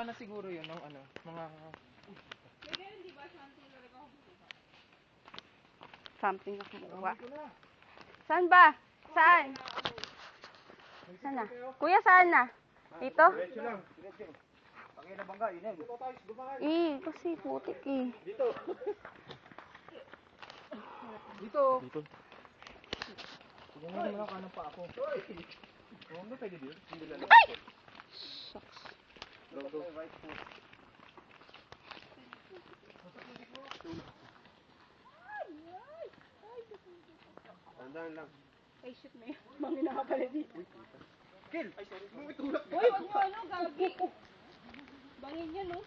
na siguro yun ng ano, mga... Something na kumuha. Saan ba? Saan? Saan na? Kuya, saan na? Dito? Diretso lang. Diretso. Pangin na bangga, yun Eh, kasi putik eh. Dito. Dito. Dito. Sige na naman ako, anong pa ako. Oo, ba pwede dito? Hindi lang. Ay! Shucks. Go. Tandaan lang. Ay, shit na yun. Mangina ka pala dito. Kill! Ay, sorry. Bumutulak. Uy, wag mo ano, gagi. Bangin yan, no?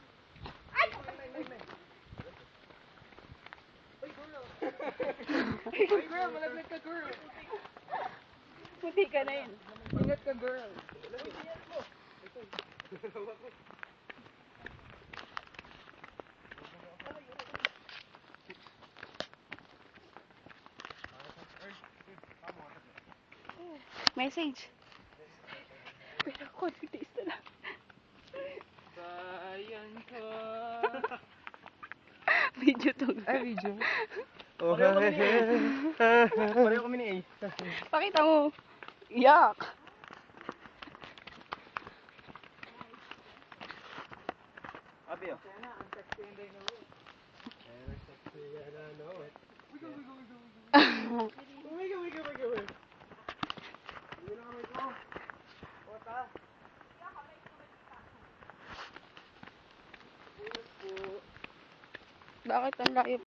Ay! Ay, girl, malaglag ka, girl. Puti ka na yun. Ingat ka, girl. Message. Pero konting taste na lang. Bayan ka. Video to. Ay, video. Oh, pareho kami ni A. Pakita mo. Yak. Abi, oh. Ang sexy yung day na mo. Ang sexy yan na, no? Wiggle. Hindi na kami ito. Wata. Bakit ang layo